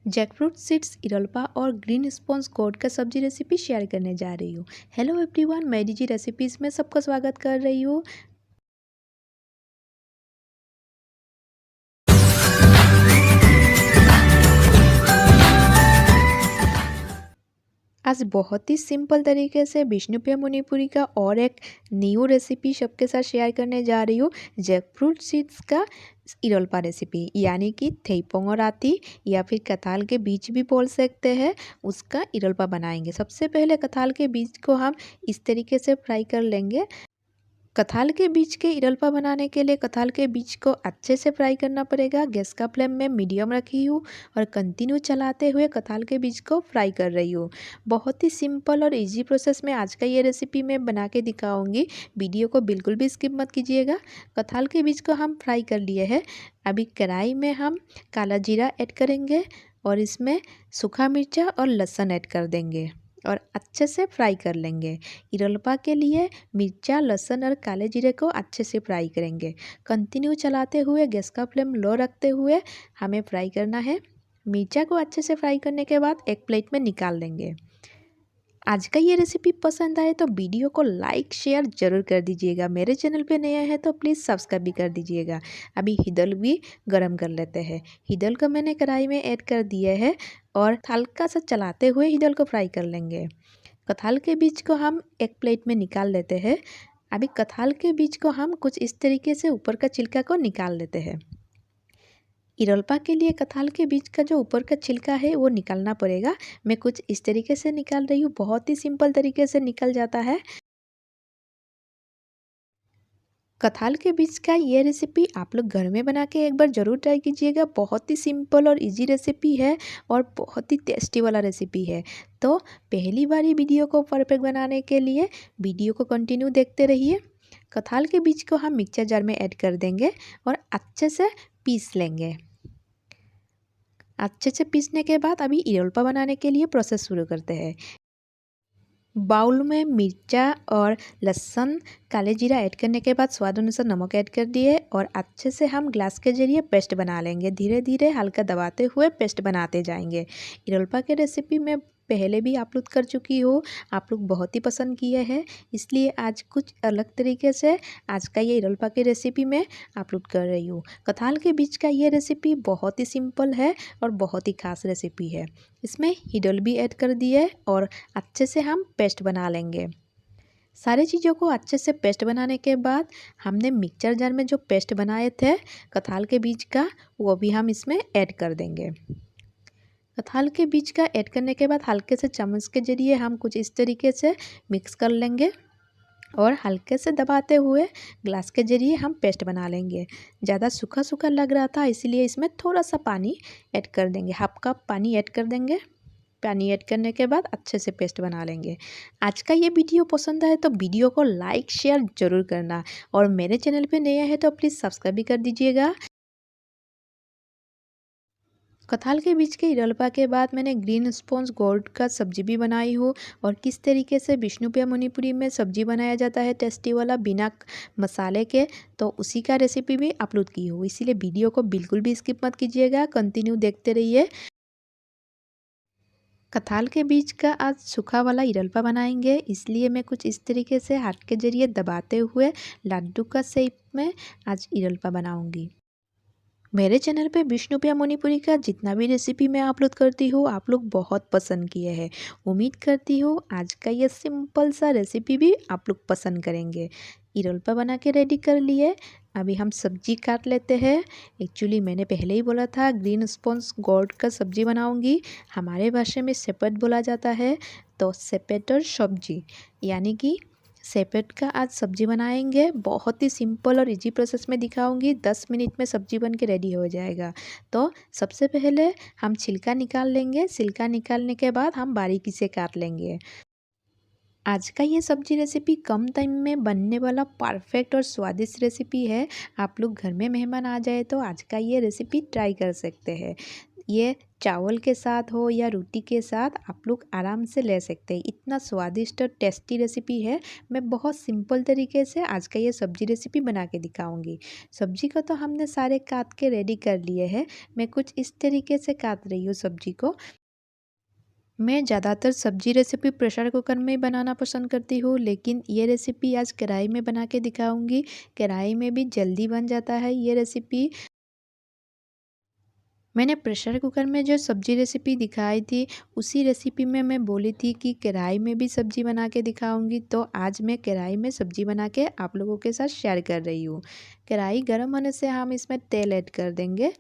Jackfruit seeds, इरल्पा और green sponge गोट का सब्जी रेसिपी शेयर करने जा रही हूँ। हेलो एवरीवन, मैं डीजी रेसिपीज़ में सबका स्वागत कर रही हूँ। आज बहुत ही सिंपल तरीके से विष्णुप्रिया मुनिपुरी का और एक न्यू रेसिपी सबके साथ शेयर करने जा रही हूँ। जैकफ्रूट सीड्स का इरल्पा रेसिपी, यानी कि थेइपोंगराती या फिर कथाल के बीज भी बोल सकते हैं, उसका इरल्पा बनाएंगे। सबसे पहले कथाल के बीज को हम इस तरीके से फ्राई कर लेंगे। कटहल के बीज के इरल्पा बनाने के लिए कटहल के बीज को अच्छे से फ्राई करना पड़ेगा। गैस का फ्लेम में मीडियम रखी हूँ और कंटिन्यू चलाते हुए कटहल के बीज को फ्राई कर रही हूँ। बहुत ही सिंपल और इजी प्रोसेस में आज का ये रेसिपी मैं बना के दिखाऊंगी। वीडियो को बिल्कुल भी स्किप मत कीजिएगा। कटहल के बीज को हम फ्राई कर लिए हैं। अभी कढ़ाई में हम काला जीरा ऐड करेंगे और इसमें सूखा मिर्चा और लहसुन ऐड कर देंगे और अच्छे से फ्राई कर लेंगे। इरल्पा के लिए मिर्चा, लहसुन और काले जीरे को अच्छे से फ्राई करेंगे। कंटिन्यू चलाते हुए गैस का फ्लेम लो रखते हुए हमें फ्राई करना है। मिर्चा को अच्छे से फ्राई करने के बाद एक प्लेट में निकाल लेंगे। आज का ये रेसिपी पसंद आए तो वीडियो को लाइक शेयर ज़रूर कर दीजिएगा। मेरे चैनल पे नया है तो प्लीज़ सब्सक्राइब भी कर दीजिएगा। अभी हिदल भी गरम कर लेते हैं। हिदल को मैंने कढ़ाई में ऐड कर दिया है और हल्का सा चलाते हुए हिदल को फ्राई कर लेंगे। कटहल के बीज को हम एक प्लेट में निकाल लेते हैं। अभी कटहल के बीज को हम कुछ इस तरीके से ऊपर का छिलका को निकाल लेते हैं। इरल्पा के लिए कटहल के बीज का जो ऊपर का छिलका है वो निकालना पड़ेगा। मैं कुछ इस तरीके से निकाल रही हूँ। बहुत ही सिंपल तरीके से निकल जाता है। कटहल के बीज का ये रेसिपी आप लोग घर में बना के एक बार ज़रूर ट्राई कीजिएगा। बहुत ही सिंपल और इजी रेसिपी है और बहुत ही टेस्टी वाला रेसिपी है। तो पहली बार ही वीडियो को परफेक्ट बनाने के लिए वीडियो को कंटिन्यू देखते रहिए। कटहल के बीज को हम मिक्सर जार में ऐड कर देंगे और अच्छे से पीस लेंगे। अच्छे से पीसने के बाद अभी इरल्पा बनाने के लिए प्रोसेस शुरू करते हैं। बाउल में मिर्चा और लहसुन, काले जीरा ऐड करने के बाद स्वाद अनुसार नमक ऐड कर दिए और अच्छे से हम ग्लास के जरिए पेस्ट बना लेंगे। धीरे धीरे हल्का दबाते हुए पेस्ट बनाते जाएंगे। इरल्पा के रेसिपी में पहले भी अपलोड कर चुकी हूँ। आप लोग बहुत ही पसंद किए हैं, इसलिए आज कुछ अलग तरीके से आज का ये इरल्पा की रेसिपी मैं अपलोड कर रही हूँ। कटहल के बीज का ये रेसिपी बहुत ही सिंपल है और बहुत ही खास रेसिपी है। इसमें हिडल भी ऐड कर दिए और अच्छे से हम पेस्ट बना लेंगे। सारी चीज़ों को अच्छे से पेस्ट बनाने के बाद हमने मिक्सर जार में जो पेस्ट बनाए थे कटहल के बीज का, वो भी हम इसमें ऐड कर देंगे। कटहल के बीज का ऐड करने के बाद हल्के से चम्मच के जरिए हम कुछ इस तरीके से मिक्स कर लेंगे और हल्के से दबाते हुए ग्लास के जरिए हम पेस्ट बना लेंगे। ज़्यादा सूखा सूखा लग रहा था, इसीलिए इसमें थोड़ा सा पानी ऐड कर देंगे। हाफ कप पानी ऐड कर देंगे। पानी ऐड करने के बाद अच्छे से पेस्ट बना लेंगे। आज का ये वीडियो पसंद आए तो वीडियो को लाइक शेयर ज़रूर करना और मेरे चैनल पे नया है तो प्लीज़ सब्सक्राइब भी कर दीजिएगा। कटहल के बीज के इरल्पा के बाद मैंने ग्रीन स्पॉन्ज गोट का सब्जी भी बनाई हूँ और किस तरीके से विष्णुप्रिया मुनिपुरी में सब्जी बनाया जाता है टेस्टी वाला बिना मसाले के, तो उसी का रेसिपी भी अपलोड की हूँ। इसीलिए वीडियो को बिल्कुल भी स्किप मत कीजिएगा, कंटिन्यू देखते रहिए। कटहल के बीज का आज सूखा वाला इरल्पा बनाएंगे, इसलिए मैं कुछ इस तरीके से हाथ के जरिए दबाते हुए लड्डू का शेप में आज इरल्पा बनाऊंगी। मेरे चैनल पे विष्णुप्रिया मुनिपुरी का जितना भी रेसिपी मैं अपलोड करती हूँ आप लोग बहुत पसंद किए हैं। उम्मीद करती हूँ आज का ये सिंपल सा रेसिपी भी आप लोग पसंद करेंगे। इरल्पा बना के रेडी कर लिए। अभी हम सब्जी काट लेते हैं। एक्चुअली मैंने पहले ही बोला था ग्रीन स्पॉन्ज गोट का सब्जी बनाऊंगी। हमारे भाषा में सेपट बोला जाता है, तो सेपट और सब्जी यानी कि सेपरेट का आज सब्जी बनाएंगे। बहुत ही सिंपल और इजी प्रोसेस में दिखाऊंगी। 10 मिनट में सब्जी बन के रेडी हो जाएगा। तो सबसे पहले हम छिलका निकाल लेंगे। छिलका निकालने के बाद हम बारीकी से काट लेंगे। आज का ये सब्जी रेसिपी कम टाइम में बनने वाला परफेक्ट और स्वादिष्ट रेसिपी है। आप लोग घर में मेहमान आ जाए तो आज का ये रेसिपी ट्राई कर सकते हैं। ये चावल के साथ हो या रोटी के साथ आप लोग आराम से ले सकते हैं। इतना स्वादिष्ट और टेस्टी रेसिपी है। मैं बहुत सिंपल तरीके से आज का ये सब्जी रेसिपी बना के दिखाऊंगी। सब्जी को तो हमने सारे काट के रेडी कर लिए हैं। मैं कुछ इस तरीके से काट रही हूँ सब्जी को। मैं ज़्यादातर सब्जी रेसिपी प्रेशर कुकर में ही बनाना पसंद करती हूँ, लेकिन ये रेसिपी आज कढ़ाई में बना के दिखाऊंगी। कढ़ाई में भी जल्दी बन जाता है ये रेसिपी। मैंने प्रेशर कुकर में जो सब्जी रेसिपी दिखाई थी, उसी रेसिपी में मैं बोली थी कि कढ़ाई में भी सब्जी बना के दिखाऊंगी। तो आज मैं कढ़ाई में सब्जी बना के आप लोगों के साथ शेयर कर रही हूँ। कढ़ाई गर्म होने से हम इसमें तेल ऐड कर देंगे।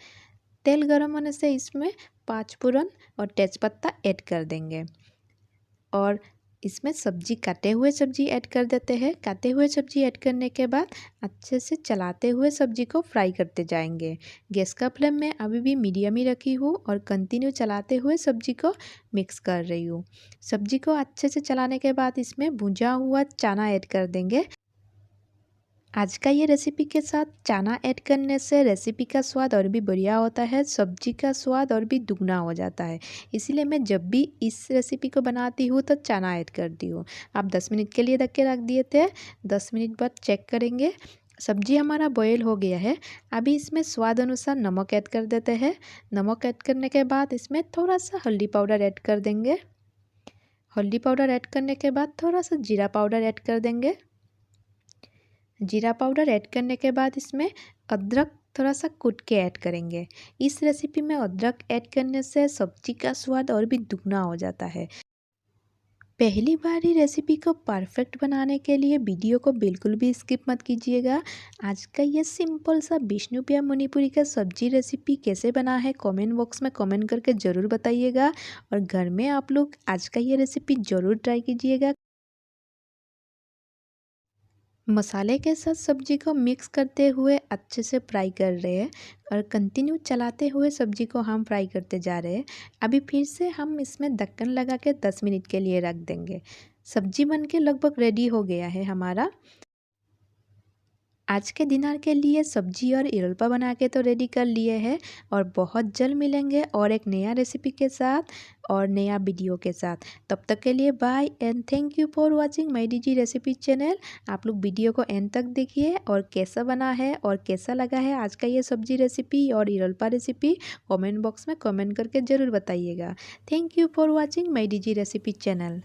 तेल गर्म होने से इसमें 5 फोरन और तेज़पत्ता ऐड कर देंगे और इसमें सब्जी काटे हुए सब्जी ऐड कर देते हैं। काटे हुए सब्जी ऐड करने के बाद अच्छे से चलाते हुए सब्जी को फ्राई करते जाएंगे। गैस का फ्लेम मैं अभी भी मीडियम ही रखी हूँ और कंटिन्यू चलाते हुए सब्जी को मिक्स कर रही हूँ। सब्जी को अच्छे से चलाने के बाद इसमें भुंजा हुआ चना ऐड कर देंगे। आज का ये रेसिपी के साथ चना ऐड करने से रेसिपी का स्वाद और भी बढ़िया होता है, सब्जी का स्वाद और भी दुगना हो जाता है। इसीलिए मैं जब भी इस रेसिपी को बनाती हूँ तो चना ऐड करती हूँ। आप 10 मिनट के लिए ढक के रख दिए थे। 10 मिनट बाद चेक करेंगे। सब्जी हमारा बॉयल हो गया है। अभी इसमें स्वाद अनुसार नमक ऐड कर देते हैं। नमक ऐड करने के बाद इसमें थोड़ा सा हल्दी पाउडर ऐड कर देंगे। हल्दी पाउडर ऐड करने के बाद थोड़ा सा जीरा पाउडर ऐड कर देंगे। जीरा पाउडर ऐड करने के बाद इसमें अदरक थोड़ा सा कूट के ऐड करेंगे। इस रेसिपी में अदरक ऐड करने से सब्जी का स्वाद और भी दुगना हो जाता है। पहली बार ही रेसिपी को परफेक्ट बनाने के लिए वीडियो को बिल्कुल भी स्किप मत कीजिएगा। आज का ये सिंपल सा विष्णुप्रिया मणिपुरी का सब्जी रेसिपी कैसे बना है कमेंट बॉक्स में कमेंट करके ज़रूर बताइएगा और घर में आप लोग आज का ये रेसिपी ज़रूर ट्राई कीजिएगा। मसाले के साथ सब्जी को मिक्स करते हुए अच्छे से फ्राई कर रहे हैं और कंटिन्यू चलाते हुए सब्जी को हम फ्राई करते जा रहे हैं। अभी फिर से हम इसमें ढक्कन लगा के 10 मिनट के लिए रख देंगे। सब्जी बनके लगभग रेडी हो गया है हमारा। आज के डिनर के लिए सब्जी और इरलपा बना के तो रेडी कर लिए हैं और बहुत जल्द मिलेंगे और एक नया रेसिपी के साथ और नया वीडियो के साथ। तब तक के लिए bye and thank you for watching my DG recipe channel. आप लोग वीडियो को एंड तक देखिए और कैसा बना है और कैसा लगा है आज का ये सब्जी रेसिपी और इरलपा रेसिपी कमेंट बॉक्स में कमेंट करके ज़रूर बताइएगा। Thank you for watching my DG recipe channel.